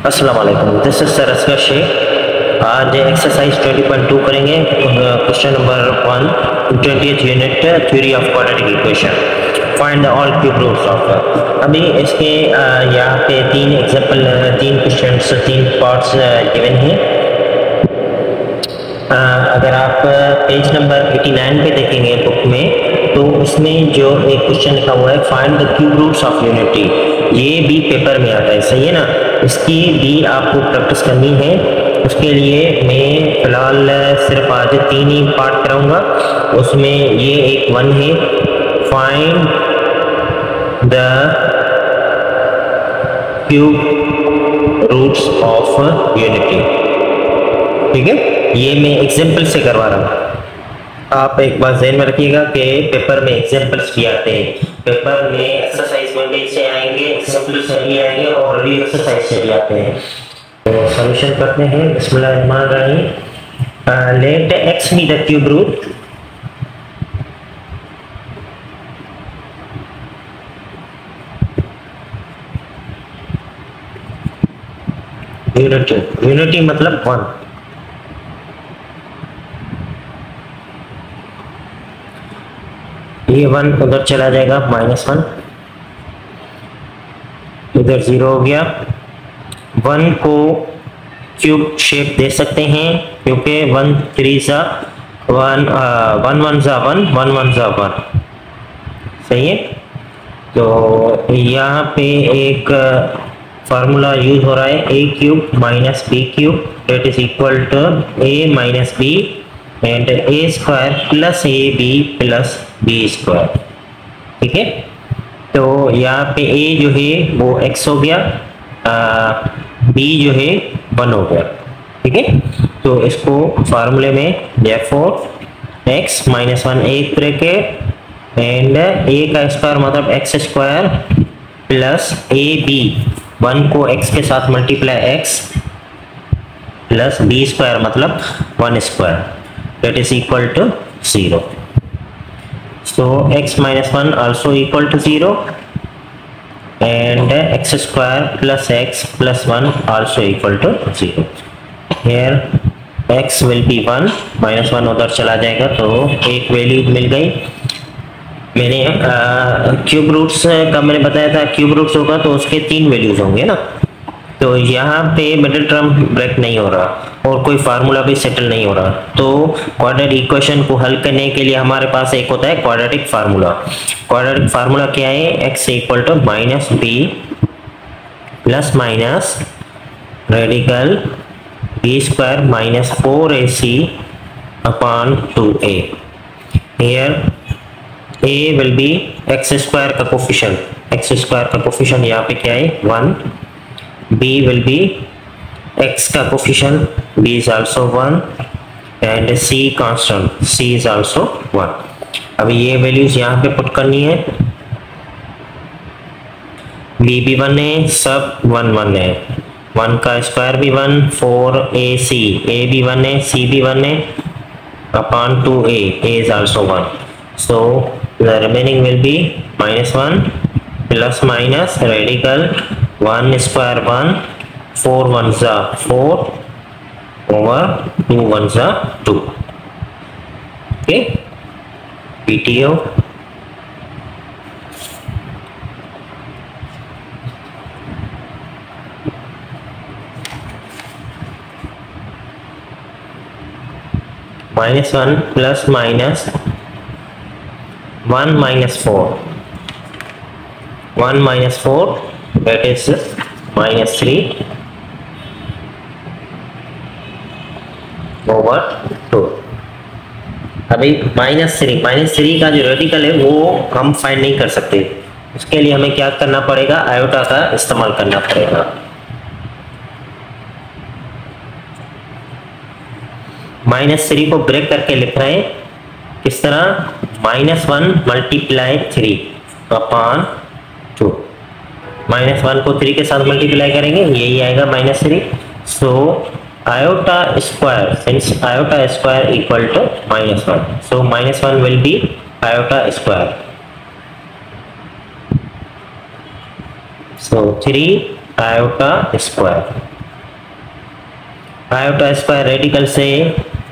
अस्सलाम वालेकुम, this is sir Asgar Shaikh. आज एक्सरसाइज 20.2 करेंगे, question number 1, 20th unit, theory of quadratic equation. Find the all cube roots of. अभी इसके यहाँ पे तीन एग्जांपल, तीन क्वेश्चंस, तीन पार्ट्स गिवन हैं। अगर आप पेज नंबर 89 पे देखेंगे बुक में, तो उसमें जो एक क्वेश्चन लिखा हुआ है, find the cube roots of unity. ये भी पेपर में आता है, सही है ना। इसकी भी आपको प्रैक्टिस करनी है। उसके लिए मैं फिलहाल सिर्फ आज तीन ही पार्ट कराऊंगा। उसमें ये एक 1 है, find the cube roots of unity. ठीक है, ये मैं एग्जाम्पल से करवा रहा हूँ। आप एक बात ध्यान में रखिएगा कि पेपर में एग्जाम्पल्स भी आते हैं। पेपर में एक्सरसाइज में भी से आएंगे, एग्जाम्पल से भी आएंगे और रियल एक्सरसाइज से भी आते हैं। तो सॉल्यूशन करते हैं। बिस्मिल्लाहिर्रहमानिर्रहीम। Let x be the cube root unity. Unity मतलब 1। ये 1 उधर चला जाएगा, -1 इधर 0 हो गया। 1 को क्यूब शेप दे सकते हैं क्योंकि 1 3 सा 1, 1 1 सा 1, 1 1 सा 1, सही है। तो यहाँ पे एक फार्मूला यूज हो रहा है, a cube minus b cube that is equal to a minus b and a square plus ab plus b square. ठीक है, तो यहाँ पे a जो है वो x हो गया, b जो है 1 हो गया। ठीक है, तो इसको फार्मूले में therefore x माइनस 1 एक ब्रैकेट एंड a का स्क्वायर मतलब x स्क्वायर प्लस ab, 1 को x के साथ multiply x plus b square मतलब 1 square that is equal to 0. So x minus 1 also equal to 0 and x square plus x plus 1 also equal to 0. Here x will be 1, minus 1 उधर चला जाएगा तो एक value मिल गई। मैंने cube roots का मैंने बताया था, क्यूब रूट्स होगा तो उसके 3 वैल्यूज होंगे ना। तो यहाँ पे मिडिल टर्म ब्रेक नहीं हो रहा और कोई फार्मूला भी सेटल नहीं हो रहा। तो क्वाड्रेटिक इक्वेशन को हल करने के लिए हमारे पास एक होता है क्वाड्रेटिक फार्मूला। क्वाड्रेटिक फार्मूला क्या है? x equal to minus b plus minus radical b square minus 4ac upon 2a। Here a will be x square का कोफिशिएंट। x स्क्वायर का कोफिशिएंट यहाँ पे क्या है? 1। b will be x का coefficient, b is also 1 and c constant, c is also 1। अभी ये values यहाँ पे पुट करनी है। b भी 1 है, सब 1 1 है, 1 का स्क्वायर भी 1, 4ac, a भी 1 है, c भी 1 है upon 2a, a is also 1। so the remaining will be -1 plus minus radical 1 square 1, 4 1 जा 4 over 2 1 जा 2। Okay, PTO -1 plus minus 1 minus 4, 1 minus 4 that is -3 over 2। अभी -3 का जो रेडिकल है वो हम फाइंड नहीं कर सकते। उसके लिए हमें क्या करना पड़ेगा? आयोटा का इस्तेमाल करना पड़ेगा। -3 को ब्रेक करके लिख रहे हैं किस तरह? -1 मल्टीप्लाई 3 अपॉन 2। -1 को 3 के साथ मल्टीप्लाई करेंगे, यही आएगा -3। So iota square, since iota square equal to -1, so -1 will be iota square. So 3 iota square. Iota square radical से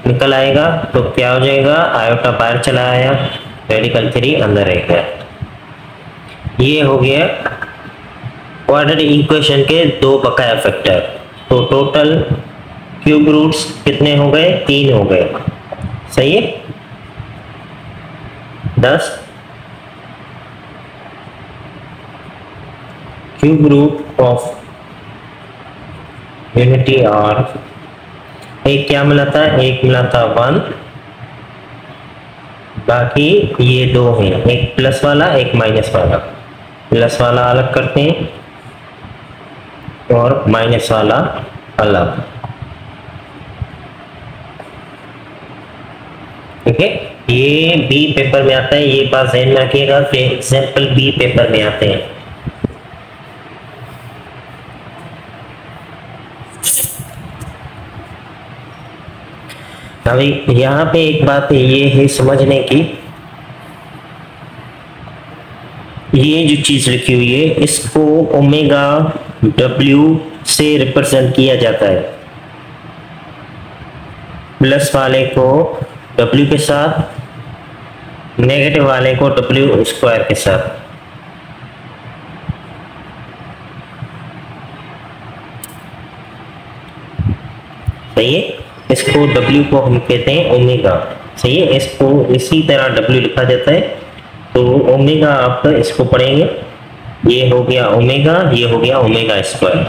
निकल आएगा तो क्या हो जाएगा, आयोटा बाहर चला आया, रेडिकल 3 अंदर रह गया। ये हो गया क्वाड्रेटिक इक्वेशन के दो बकाया फैक्टर। तो टोटल क्यूब रूट्स कितने हो गए, 3 हो गए। सही है, 10 cube root of unity are. एक क्या मिला था, एक मिला था 1, बाकी ये दो हैं, एक प्लस वाला एक माइनस वाला। प्लस वाला अलग करते हैं और माइनस वाला अलग। ठीक है, ये बी पेपर में आता है, ये बात ध्यान में रखिएगा। फिर एग्जाम्पल बी पेपर में आते हैं। अभी यहाँ पे एक बात ये है समझने की, ये जो चीज लिखी हुई है इसको ओमेगा डब्ल्यू से रिप्रेजेंट किया जाता है। प्लस वाले को डब्ल्यू के साथ, नेगेटिव वाले को डब्ल्यू स्क्वायर के साथ। सही है, इसको W को हम कहते हैं ओमेगा। सही है, इसको इसी तरह W लिखा जाता है। तो ओमेगा आप इसको पढ़ेंगे, ये हो गया ओमेगा, ये हो गया ओमेगा स्क्वायर।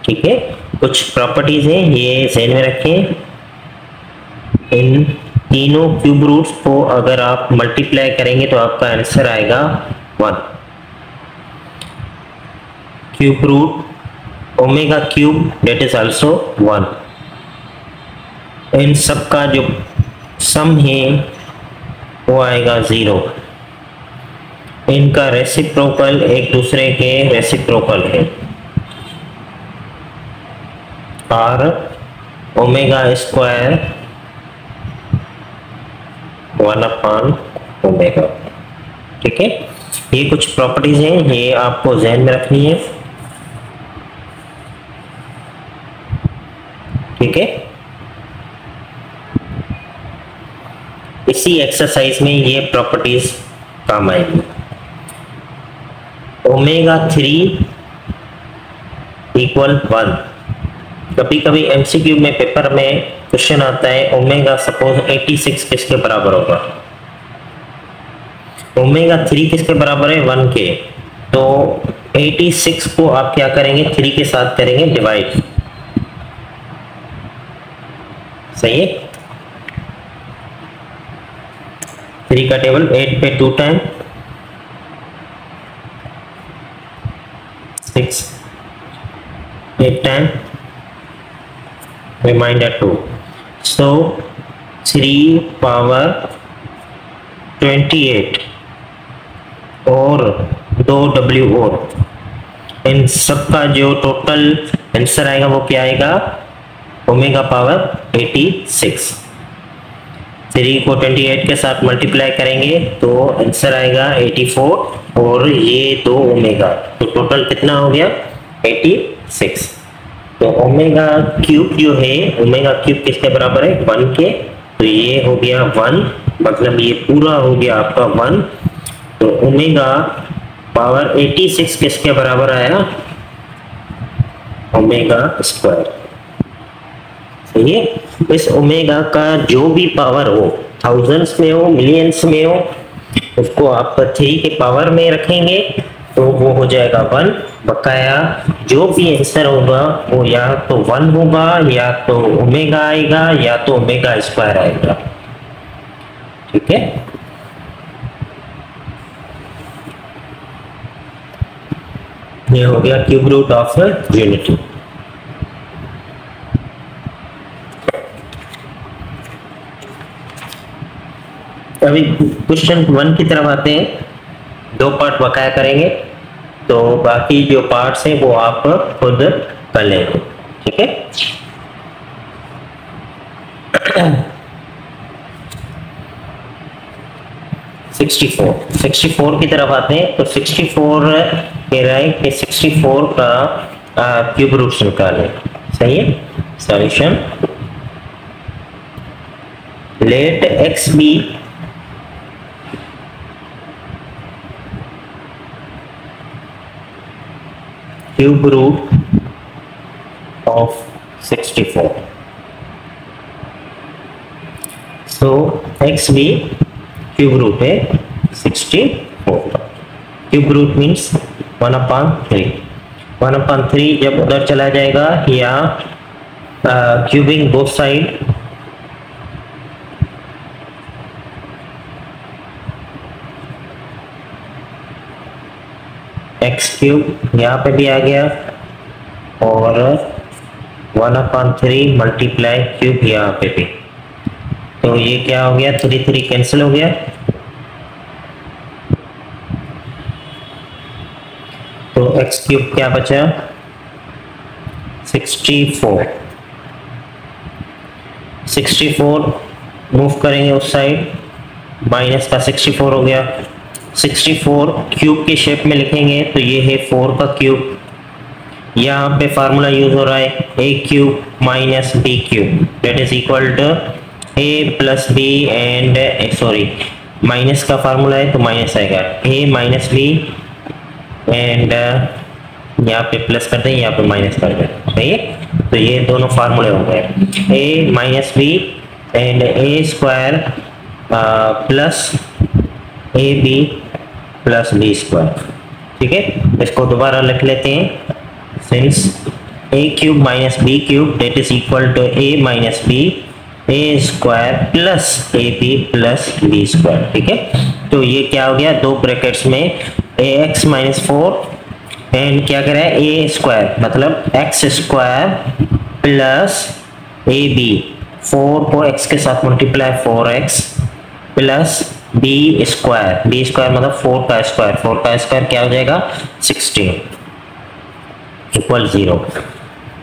ठीक है, कुछ प्रॉपर्टीज हैं ये ध्यान में रखें। इन तीनों क्यूब रूट्स को अगर आप मल्टीप्लाई करेंगे तो आपका आंसर आएगा 1। Cube root omega cube that is also 1। इन सब का जो सम है वो आएगा 0। इनका रेसिप्रोकल एक दूसरे के रेसिप्रोकल है। और ओमेगा स्क्वायर 1/ओमेगा। ठीक है, ये कुछ प्रॉपर्टीज हैं, ये आपको ध्यान में रखनी है। ठीक है, इसी एक्सरसाइज में ये प्रॉपर्टीज काम आएगी। Omega 3 equal 1। कभी कभी एमसीक्यू में पेपर में क्वेश्चन आता है ओमेगा सपोज 86 किसके बराबर होगा। ओमेगा 3 किसके बराबर है, 1 के। तो 86 को आप क्या करेंगे, 3 के साथ करेंगे डिवाइड। सही है, 3 का टेबल 8 पे 2 टाइम 6, 8 टाइम रिमाइंडर 2। सो 3 पावर 28 और 2 W और इन सब का जो टोटल आंसर आएगा वो क्या आएगा, ओमेगा पावर 86। 3 को 28 के साथ मल्टीप्लाई करेंगे तो आंसर आएगा 84 और ये 2 ओमेगा, तो टोटल कितना हो गया 86। तो ओमेगा क्यूब जो है, ओमेगा क्यूब किसके बराबर है, 1 के। तो ये हो गया 1, मतलब ये पूरा हो गया आपका 1। तो ओमेगा पावर 86 किसके बराबर आया, ओमेगा स्क्वायर। सही है, इस ओमेगा का जो भी पावर हो, थाउजेंड्स में हो, मिलियंस में हो, उसको आप 3 के पावर में रखेंगे तो वो हो जाएगा 1। बकाया जो भी आंसर होगा वो या तो 1 होगा, या तो ओमेगा आएगा, या तो ओमेगा स्क्वायर आएगा। ठीक है, ये हो गया क्यूब रूट ऑफ यूनिटी। अभी क्वेश्चन 1 की तरफ आते हैं। 2 पार्ट बकाया करेंगे, तो बाकी जो पार्ट्स हैं वो आप खुद कर लेंगे। ठीक है, सिक्सटी फोर की तरफ आते हैं। तो 64 कह रहा है कि 64 का क्यूब रूट्स निकालने। सही है। Solution let x be cube root of 64। So x be cube root है 64। Cube root means 1/3। 1/3 जब उधर चला जाएगा या cubing both side, x cube यहाँ पे भी आ गया और 1/3 मल्टीप्लाई क्यूब यहाँ पे भी, तो ये क्या हो गया, 3 3 कैंसिल हो गया। तो एक्स क्यूब क्या बचा 64। 64 मूव करेंगे उस साइड, माइनस का 64 हो गया। 64 क्यूब के शेप में लिखेंगे तो ये है 4 का क्यूब। यहाँ पे फार्मूला यूज हो रहा है a cube minus b cube that is equal to a plus b and sorry minus का फार्मूला है तो माइनस आएगा a माइनस b एंड यहाँ पे प्लस कर दें, यहाँ पे माइनस कर दें। सही है। तो ये दोनों फार्मूले हो गए a minus b and a square plus a b plus b square. ठीक है, इसको दोबारा लिख लेते हैं। Since a cube minus b cube that is equal to a minus b a square plus a b plus b square. ठीक है, तो ये क्या हो गया, दो ब्रैकेट्स में ए एक्स माइनस 4 एंड क्या करें ए स्क्वायर मतलब x square plus a b, 4 को x के साथ multiply 4x plus b square मतलब 4 का स्क्वायर क्या हो जाएगा 16 इक्वल 0।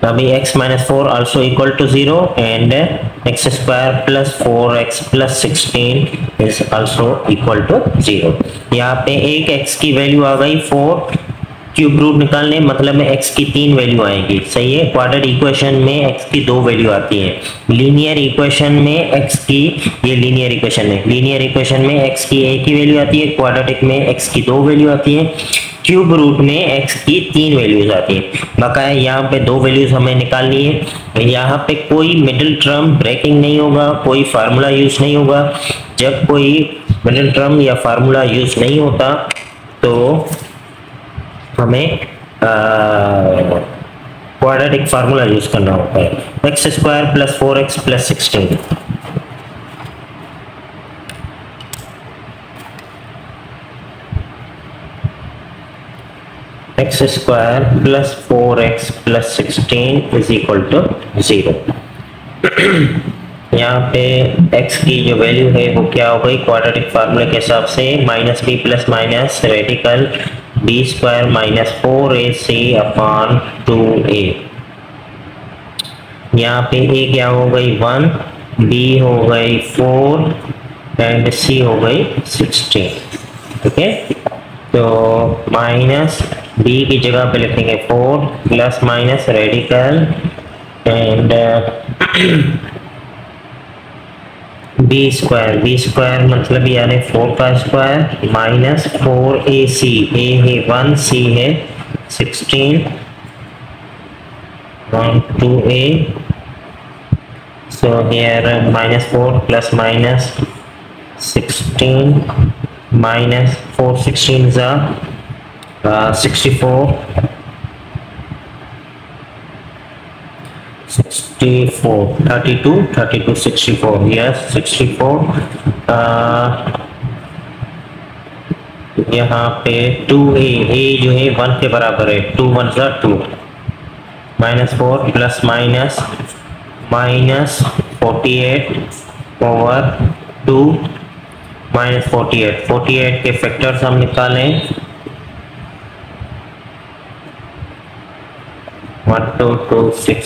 अभी x minus 4 also equal to 0 and x square plus 4x plus 16 is also equal to 0। यहाँ पे एक x की वैल्यू आ गई 4, क्यूब रूट निकालने मतलब में x की 3 वैल्यू आएगी। सही है। क्वाड्रेटिक इक्वेशन में x की 2 वैल्यू आती है। लीनियर इक्वेशन में x की, ये लीनियर इक्वेशन में x की एक ही वैल्यू आती है, क्वाड्रेटिक में x की 2 वैल्यू आती है, क्यूब रूट में x की 3 वैल्यूज आती है। बकाया यहाँ पे 2 वैल्यूज हमें निकालनी है। यहाँ पे कोई मिडिल टर्म ब्रेकिंग नहीं होगा, कोई फार्मूला यूज नहीं होगा। जब कोई मिडिल टर्म या फार्मूला यूज नहीं होता तो हमें क्वाड्रेटिक फार्मूला यूज करना होता है। X square plus 4x plus 16, x square plus 4x plus 16 is equal to 0। यहाँ पे x की जो वैल्यू है वो क्या हो गई, क्वाड्रेटिक फार्मूले के हिसाब से minus b plus minus radical b square minus 4ac upon 2a। यहाँ पे a क्या हो गई 1, b हो गई 4 एंड c हो गई 16। ठीक है, तो माइनस b की जगह पे लिखेंगे 4 plus minus radical and b square मतलब यानी 4 का स्क्वायर माइनस 4ac, a है 1, c है 16 1 2a। so here minus 4 plus minus 16 minus 4 16 are 64 32 64 yes 64। यहाँ पे 2a जो है 1 के बराबर है, 2 1 2 minus 4 plus minus minus 48 over 2 minus 48 के फैक्टर्स हम निकालें 1 2 2 6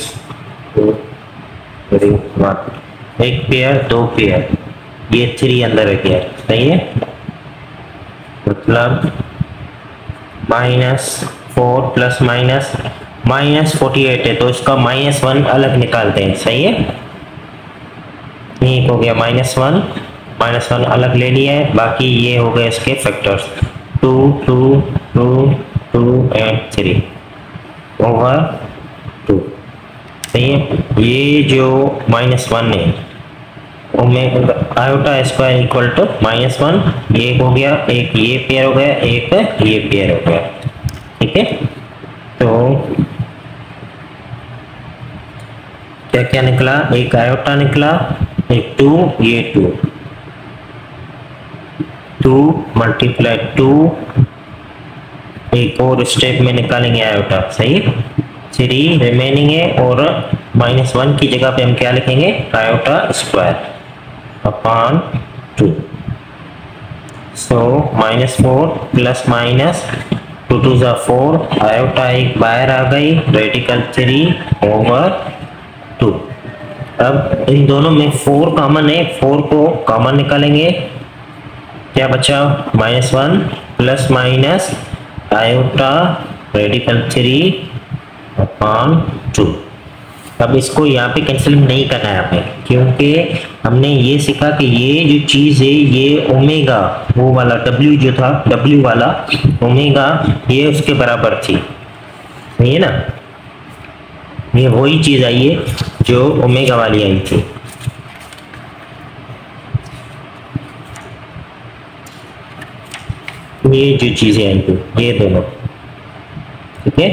2 3 1, एक पेयर 2 पेयर, ये 3 अंदर है गया। सही है, मतलब माइनस 4 प्लस माइनस -48 है तो इसका -1 अलग निकालते हैं, सही है। ये हो गया -1 अलग ले लिया है, बाकी ये हो गए इसके फैक्टर्स 2 2 2 2 एंड 3 ओवर 2, सही है। ये जो -1 है omega iota square equal to -1, ये हो गया, एक ये पेयर हो गया, एक ये पेयर हो गया, ठीक है। तो क्या क्या निकला, एक आयोटा निकला, एक 2, ये 2 मल्टीप्लाई 2, एक और स्टेप में निकालेंगे आयोटा, सही है। 3 रिमेनिंग है और -1 की जगह पे हम क्या लिखेंगे, आयोटा स्क्वायर अपॉन 2। सो -4 प्लस माइनस 2 2 जा 4, आयोटा एक बाहर आ गई, रेडिकल 3 ओवर 2। अब इन दोनों में 4 कॉमन है, 4 को कॉमन निकालेंगे, क्या बचा -1 plus minus iota radical 3 upon 2। अब इसको यहाँ पे कैंसिल नहीं करना है हमें, क्योंकि हमने ये सीखा कि ये जो चीज़ है ये ओमेगा, वो वाला W जो था, W वाला ओमेगा, ये उसके बराबर थी, सही है ना। ये वही चीज़ आई है जो ओमेगा वाली आई थी। ये जो चीज़ें आई थी ये दोनों, ठीक है।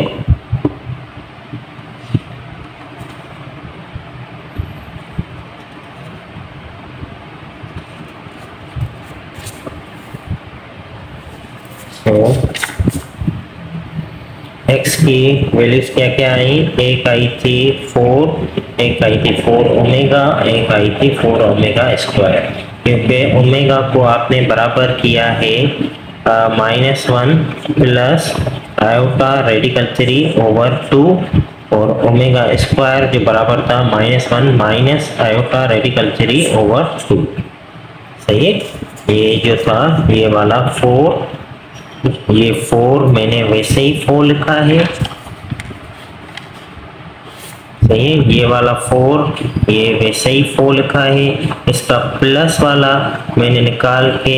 x की वैल्यूज क्या क्या आई, एक आई थी 4, एक आई थी 4 ओमेगा, एक आई थी 4 ओमेगा स्क्वायर, क्योंकि ओमेगा को आपने बराबर किया है -1 प्लस आयोटा रेडिकल 3 ओवर 2 और ओमेगा स्क्वायर जो बराबर था -1 माइनस आयोटा रेडिकल 3 ओवर 2, सही है। ये जो था ये वाला 4, ये 4 मैंने वैसे ही 4 लिखा है, सही है। ये वाला 4 ये वैसे ही 4 लिखा है, इसका प्लस वाला मैंने निकाल के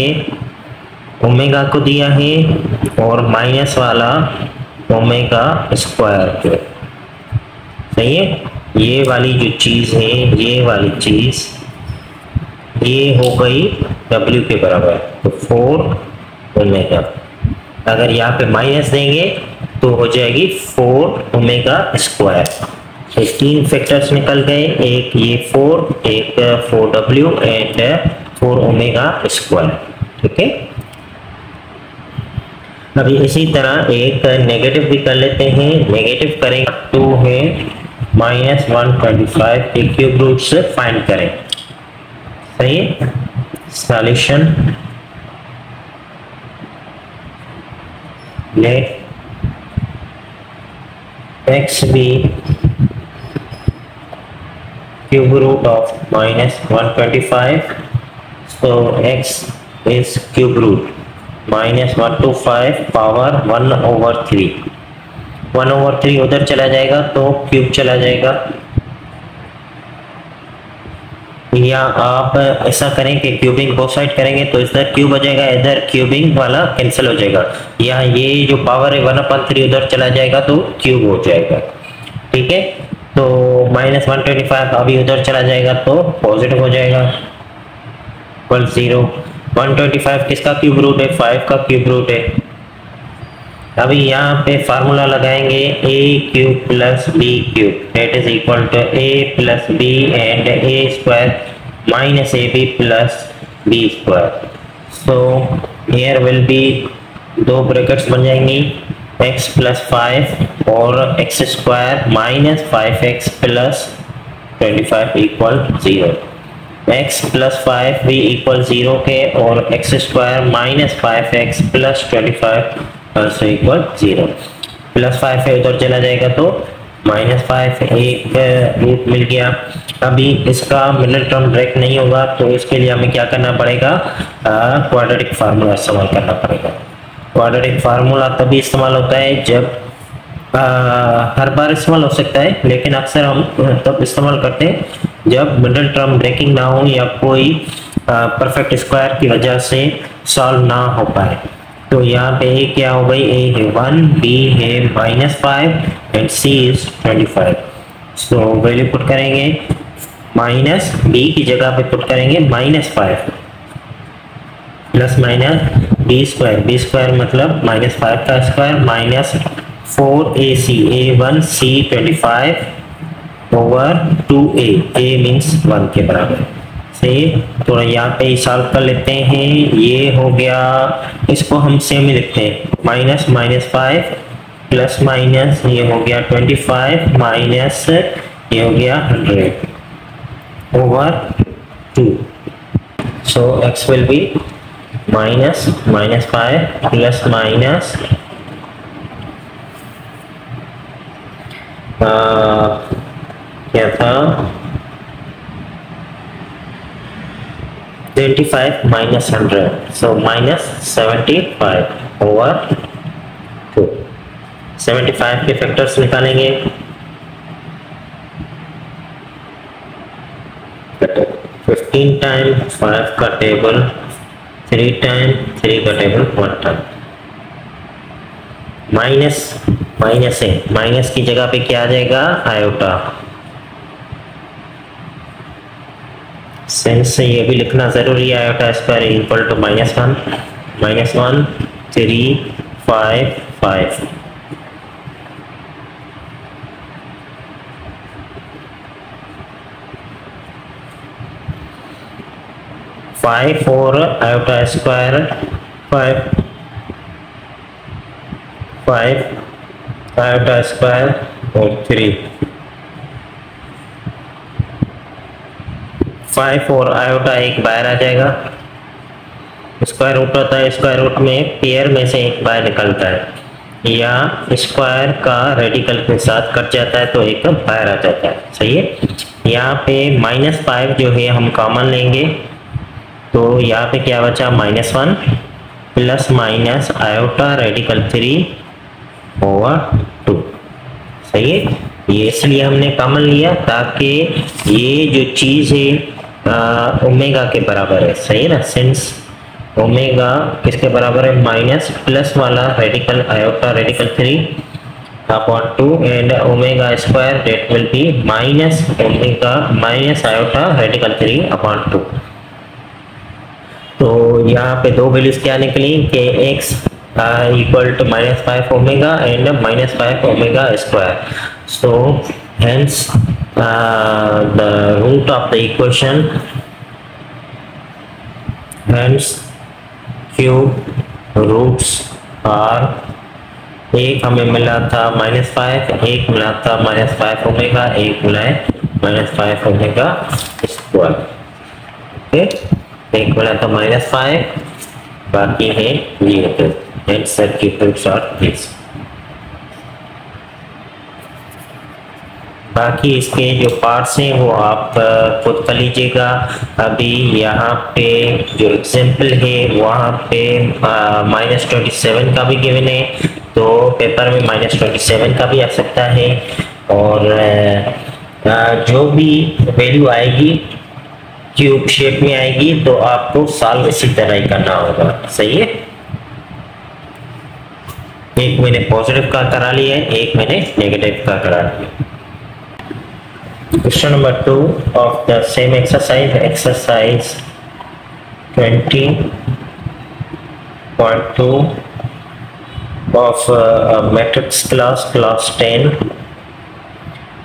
ओमेगा को दिया है और माइनस वाला ओमेगा स्क्वायर को, सही है। ये वाली जो चीज़ है, ये वाली चीज़ ये हो गई W के बराबर, तो 4 ओमेगा, अगर यहाँ पे माइनस देंगे तो हो जाएगी 4 ओमेगा स्क्वायर। तो 3 फैक्टर्स निकल गए, एक ये 4, एक 4W एंड 4 ओमेगा स्क्वायर, ठीक है। अभी इसी तरह एक नेगेटिव भी कर लेते हैं, नेगेटिव करेंगे 2 है -125 के क्यूब रूट से फाइंड करें, सही है। Solution let x be cube root of -125, so x is cube root -125 power 1/3, 1/3 उधर चला जाएगा तो क्यूब चला जाएगा, या आप ऐसा करें कि क्यूबिंग बोथ साइड करेंगे तो इधर क्यूब हो जाएगा, इधर क्यूबिंग वाला कैंसिल हो जाएगा, या ये जो पावर है 1/3 उधर चला जाएगा तो क्यूब हो जाएगा, ठीक है। तो -125 अभी उधर चला जाएगा तो पॉजिटिव हो जाएगा, इक्वल 0। 125 किसका क्यूब रूट है, 5 का क्यूब रूट है। अभी यहाँ पे फार्मूला लगाएंगे a cube plus b cube that is equal to a plus b and a square minus ab plus b square. So here will be 2 brackets बन जाएंगी, x प्लस 5 और x square minus 5x plus 25 equal 0। x plus 5 भी equal 0 के और x square minus 5x plus 25 equal 0। Plus 5 है उधर चला जाएगा तो -5 एक रूट मिल गया। अभी इसका मिडिल टर्म ब्रेक नहीं होगा तो इसके लिए हमें क्या करना पड़ेगा, क्वाड्रेटिक फार्मूला इस्तेमाल करना पड़ेगा। क्वाड्रेटिक फार्मूला तभी इस्तेमाल होता है जब हर बार इस्तेमाल हो सकता है, लेकिन अक्सर हम तब इस्तेमाल करते हैं जब मिडिल टर्म ब्रेकिंग ना हो या कोई परफेक्ट स्क्वायर की वजह से सॉल्व ना हो पाए। तो यहाँ पे ए क्या हो गई, ए है 1, बी है -5 and c is 25। So value put करेंगे, माइनस बी की जगह पे पुट करेंगे -5 प्लस माइनस बी स्क्वायर मतलब -5 का square minus 4ac, a1 c 25 over 2a, a means 1 के बराबर। सही, तो यहाँ पे सॉल्व कर लेते हैं। ये हो गया, इसको हम सेम ही लिखते हैं, -5 प्लस माइनस ये हो गया 25 माइनस ये हो गया 100 over 2। So x will be -5 plus minus क्या था 25 माइनस 100, सो -75 ओवर 2। 75 के फैक्टर्स निकालेंगे, 15 टाइम 5 का टेबल, 3 टाइम 3 का टेबल 1 टाइम, माइनस है, माइनस की जगह पे क्या आ जाएगा, आयोटा। सेंस ये भी लिखना जरूरी है, iota square equal to -1 3 5 5। Five और आयोटा स्क्वायर 5 आयोटा स्क्वायर और 3, 5 और आयोटा एक बाहर आ जाएगा, स्क्वायर रूट होता है, स्क्वायर रूट में पेयर में से एक बाहर निकलता है या स्क्वायर का रेडिकल के साथ कट जाता है तो एक बाहर आ जाता है। सही है, यहाँ पे -5 जो है हम कॉमन लेंगे, तो यहाँ पे क्या बचा -1 plus minus iota radical 3 over 2। सही है, ये इसलिए हमने कॉमन लिया ताकि ये जो चीज़ है ओमेगा के बराबर है। सही है ना, सिंस ओमेगा किसके बराबर है, माइनस प्लस वाला radical iota radical 3/2 and omega square that will B minus omega minus iota radical 3/2। तो यहाँ पे दो वैल्यूज क्या निकली कि x equal to -5 omega and -5 omega square. So hence the root of the equation, hence cube roots are, एक हमें मिला था -5, एक मिला था -5 ओमेगा, एक मिला है -5 ओमेगा स्क्वायर। ओके, एक मिला था -5, बाकी है ये आंसर की रूट्स आर दिस। बाकी इसके जो पार्ट्स हैं वो आप खुद कर लीजिएगा। अभी यहाँ पे जो एग्जाम्पल है वहाँ पे -27 का भी गिवन है, तो पेपर में -27 का भी आ सकता है, और जो भी वैल्यू आएगी क्यूब शेप में आएगी तो आपको सॉल्व इसी तरह ही करना होगा। सही है, एक मैंने पॉजिटिव का करा लिया है, एक मैंने नेगेटिव का करा लिया। Question number 2 of the same exercise, exercise 20.2 of matrix class 10,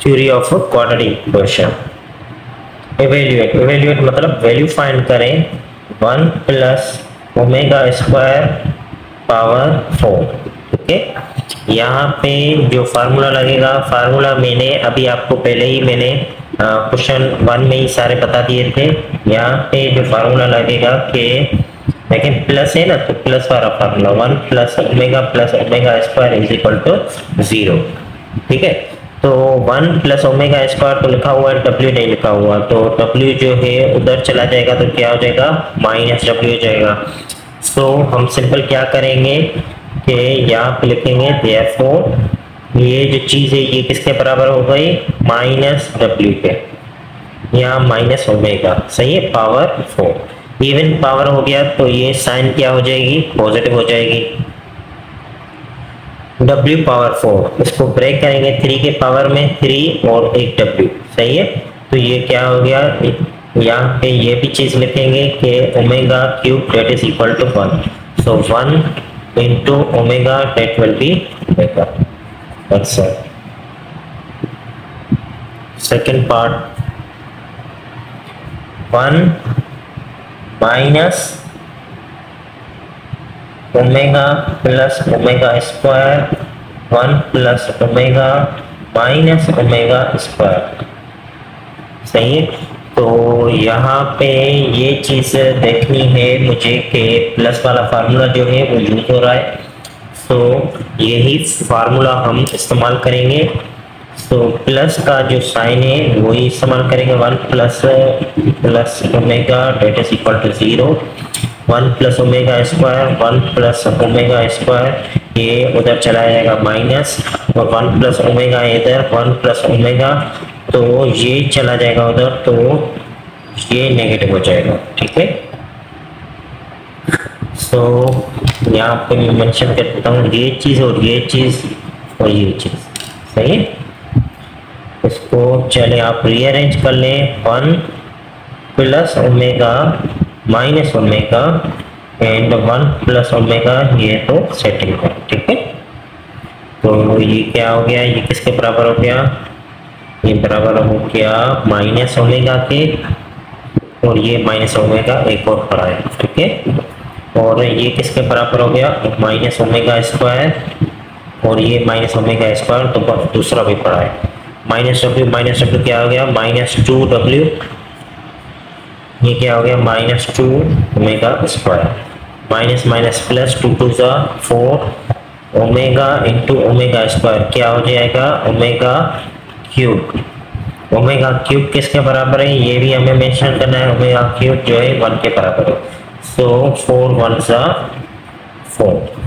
theory of quadratic equation। evaluate मतलब वैल्यू फाइंड करें 1 प्लस ओमेगा स्क्वायर पावर 4। ठीक है, यहाँ पे जो फार्मूला लगेगा, फार्मूला मैंने अभी आपको पहले ही मैंने क्वेश्चन 1 में ही सारे बता दिए थे। यहाँ पे जो फार्मूला लगेगा कि लेकिन प्लस है ना, तो प्लस वाला formula 1 plus omega square is equal to 0। ठीक है, तो 1 प्लस ओमेगा स्क्वायर तो लिखा हुआ है, W नहीं लिखा हुआ, तो W जो है उधर चला जाएगा तो क्या हो जाएगा, -W हो जाएगा। सो हम सिंपल क्या करेंगे कि यहाँ पे लिखेंगे therefore ये जो चीज़ है ये किसके बराबर हो गई, माइनस डब्ल्यू के, यहाँ माइनस ओमेगा, सही है, पावर 4। इवन पावर हो गया तो ये साइन क्या हो जाएगी, पॉजिटिव हो जाएगी। w पावर 4, इसको ब्रेक करेंगे 3 के पावर में 3 और एक w, सही है। तो ये क्या हो गया, यहाँ पे ये भी चीज लिखेंगे कि omega cube that is equal to 1, so 1 into omega that will be omega. That's all. Second part, 1 minus omega plus omega square 1 plus omega minus omega square, सही है। तो यहाँ पे ये चीज़ देखनी है मुझे कि प्लस वाला फार्मूला जो है वो यूज हो रहा है, तो यही फार्मूला हम इस्तेमाल करेंगे। तो प्लस का जो साइन है वही इस्तेमाल करेंगे, 1 plus omega that is equal to 0, 1 plus omega square 1 plus omega square, ये उधर चला जाएगा माइनस, और 1 प्लस ओमेगा इधर 1 प्लस ओमेगा, तो ये चला जाएगा उधर, तो ये नेगेटिव हो जाएगा, ठीक है। सो यहाँ पे मैं मेंशन कर देता हूँ ये चीज़ और ये चीज़ और ये चीज़, सही है। इसको चले आप रीअरेंज कर लें, 1 plus omega minus omega and 1 plus omega, ये तो सेटिंग है, ठीक है। तो ये क्या हो गया, ये किसके बराबर हो गया, ये बराबर हो गया माइनस ओमेगा के, और ये माइनस ओमेगा एक और पड़ा है, ठीक है। और ये किसके बराबर हो गया, माइनस ओमेगा स्क्वायर, और ये माइनस ओमेगा स्क्वायर, तो दूसरा भी पड़ा है माइनस डब्ल्यू क्या हो गया, माइनस 2w, ये क्या हो गया, minus 2 omega square, minus minus plus 2 2 जा 4 ओमेगा इंटू ओमेगा स्क्वायर, क्या हो जाएगा, ओमेगा क्यूब। ओमेगा क्यूब किसके बराबर है, ये भी हमें मेंशन करना है, ओमेगा क्यूब जो है 1 के बराबर है, सो 4 1 जा 4।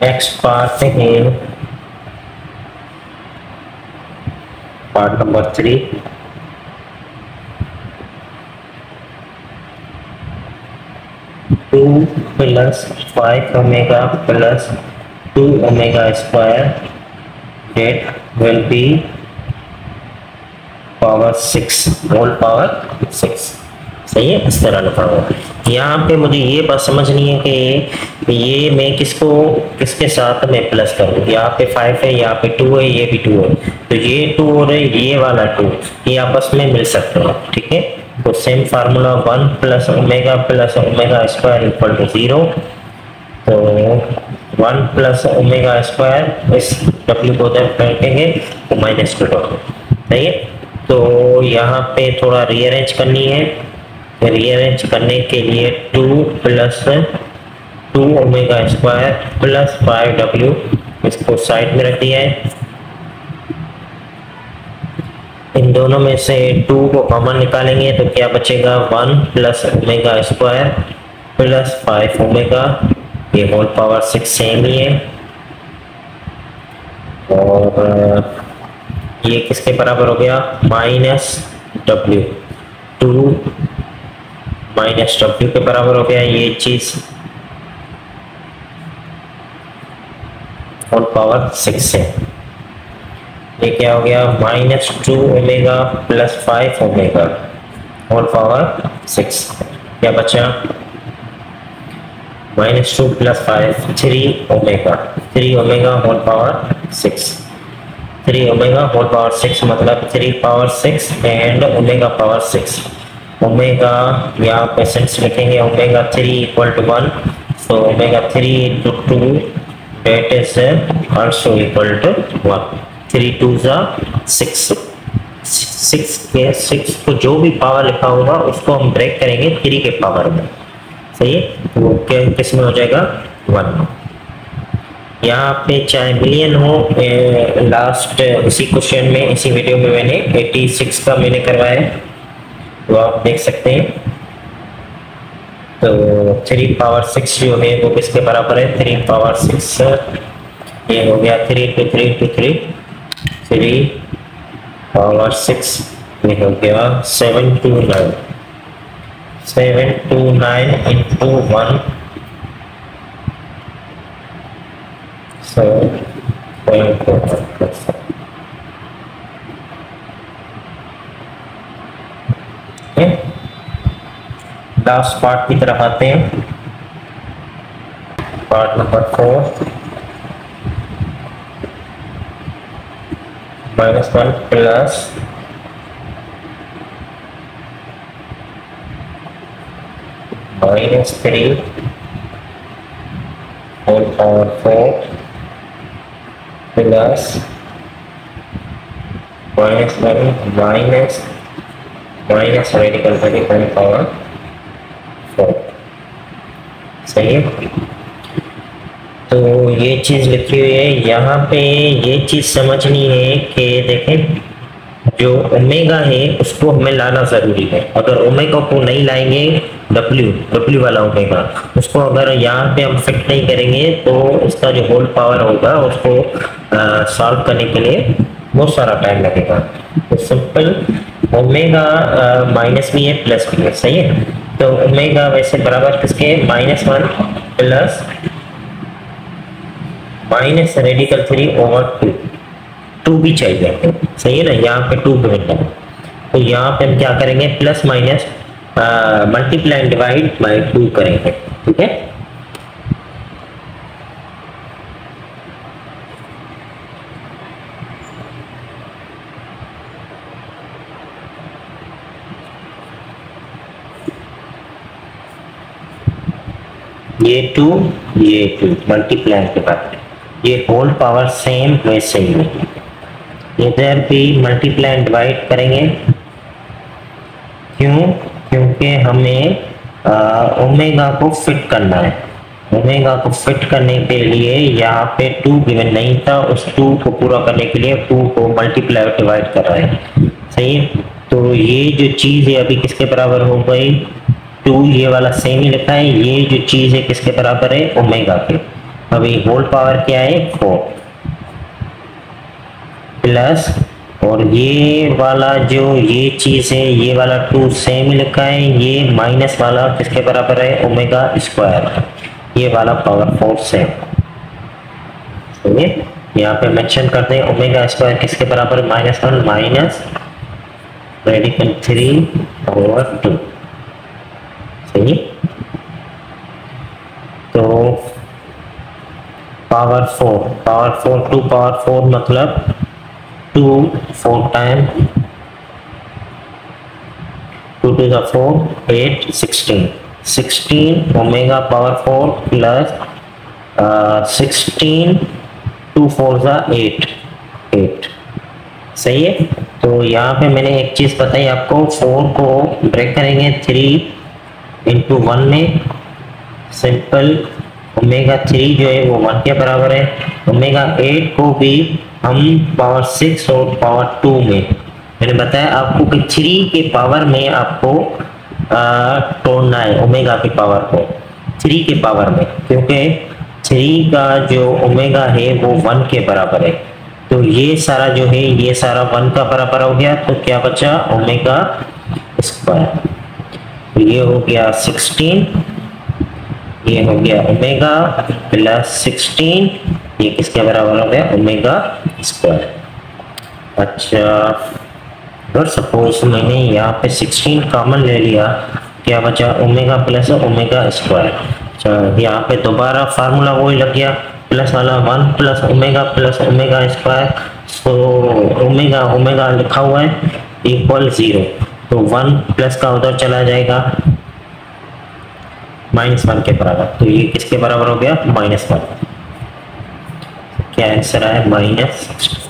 नेक्स्ट पार्ट है part number 3, two plus 5 omega plus 2 omega square that will be power 6, whole power 6, सही है। इस तरह लिखा हुआ। यहाँ पे मुझे ये बात समझनी है कि ये मैं किसके साथ मैं प्लस करूँ, यहाँ पे 5 है, यहाँ पे 2 है, ये भी 2 है, तो ये 2 और ये वाला 2 ये आपस में मिल सकते हैं, ठीक है। तो same formula 1 plus omega square equal to 0, तो 1 प्लस ओमेगा स्क्वायर, इस w को उधर फेंकेंगे तो -2, सही है। तो यहाँ पे थोड़ा रीअरेंज करनी है, रीअरेंज करने के लिए 2 plus 2 omega square plus 5w, इसको साइड में रख दिया है। इन दोनों में से 2 को कॉमन निकालेंगे तो क्या बचेगा, 1 plus omega square plus 5 omega, ये होल पावर 6 सेम ही है, और ये किसके बराबर हो गया, माइनस डब्ल्यू, 2 माइनस डब्ल्यू के बराबर हो गया ये चीज, होल पावर 6 है। ये क्या हो गया, -2 omega plus 5 omega whole power 6, क्या बचा, -2 plus 5 3 omega whole power 6, 3 omega whole power 6 मतलब 3 power 6 and omega power 6। Omega यहाँ पे सेंस लिखेंगे, omega 3 equal to 1, so omega 3 into 2 that is also equal to 1, 3 2s are 6, 6 के 6 को जो भी पावर लिखा होगा उसको हम ब्रेक करेंगे 3 के पावर में, सही है। तो क्या किस में हो जाएगा 1। यहाँ पे चाहे मिलियन हो, लास्ट इसी क्वेश्चन में, इसी वीडियो में मैंने 86 का मैंने करवाया है, तो आप देख सकते हैं। तो 3 पावर 6 जो है वो किसके बराबर है, 3 पावर 6, ये हो गया 3 to 3 to 3, 3 पावर 6, ये हो गया 7 to 9, 7 to 9 into 1, so 0.4. Last part की तरफ आते हैं, part number 4, -1 plus -3 whole power 4 plus -1 minus radical value whole power 4। सही है। तो ये चीज लिखी हुई है यहाँ पे। ये चीज समझनी है कि देखें, जो ओमेगा है उसको हमें लाना जरूरी है। अगर ओमेगा को नहीं लाएंगे, डब्ल्यू वाला ओमेगा, उसको अगर यहाँ पे हम फिट नहीं करेंगे तो उसका जो होल पावर होगा उसको सॉल्व करने के लिए बहुत सारा टाइम लगेगा। तो सिंपल ओमेगा माइनस भी है प्लस भी है, सही है। तो ओमेगा वैसे बराबर किसके, -1 प्लस माइनस रेडिकल 3 ओवर 2 भी चाहिए, सही है ना। यहाँ पे 2 गिवन है, तो यहाँ पे हम क्या करेंगे, plus minus multiply and divide by 2 करेंगे, ठीक है। ये 2 मल्टीप्लाई के बाद ये होल पावर सेम वैसे ही है, इधर भी मल्टीप्लाई एंड डिवाइड करेंगे। क्यों? क्योंकि हमें ओमेगा को फिट करना है। ओमेगा को फिट करने के लिए यहाँ पे 2 गिवन नहीं था, उस 2 को पूरा करने के लिए 2 को मल्टीप्लाई और डिवाइड कर रहे हैं, सही है। तो ये जो चीज़ है अभी किसके बराबर हो गई, 2, ये वाला सेम ही लिखा है। ये जो चीज़ है किसके बराबर है, ओमेगा के। अभी होल पावर क्या है, 4 प्लस, और ये वाला जो ये चीज़ है, ये वाला 2 सेम ही लिखा है। ये माइनस वाला किसके बराबर है, ओमेगा स्क्वायर, ये वाला पावर 4 सेम, ठीक है। यहाँ पे मेंशन करते हैं ओमेगा स्क्वायर किसके बराबर, -1 माइनस रेडिकल 3 ओवर 2, सही। तो पावर 4 2 पावर 4 मतलब 2 4 time 2 to the 4 8 16 omega power 4 plus 16 2 4 8, सही है। तो यहाँ पे मैंने एक चीज बताई आपको, 4 को ब्रेक करेंगे 3 into 1 में, सिंपल ओमेगा 3 जो है वो 1 के बराबर है। ओमेगा 8 को भी हम पावर 6 और पावर 2 में, मैंने बताया आपको कि 3 के पावर में आपको तोड़ना है ओमेगा की पावर को 3 के पावर में, क्योंकि 3 का जो ओमेगा है वो 1 के बराबर है। तो ये सारा जो है ये सारा 1 का बराबर हो गया, तो क्या बचा, ओमेगा स्क्वायर। तो ये हो गया 16, ये हो गया ओमेगा प्लस 16, ये किसके बराबर हो गया, ओमेगा स्क्वायर। अच्छा, अगर सपोज मैंने यहाँ पे 16 कॉमन ले लिया, क्या बचा, ओमेगा प्लस ओमेगा स्क्वायर। अच्छा, यहाँ पे दोबारा फार्मूला वही लग गया, प्लस वाला 1 प्लस ओमेगा स्क्वायर। तो ओमेगा लिखा हुआ है इक्वल 0, तो 1 प्लस का उधर चला जाएगा, -1 के बराबर। तो ये किसके बराबर हो गया, -1। क्या आंसर आया, -16।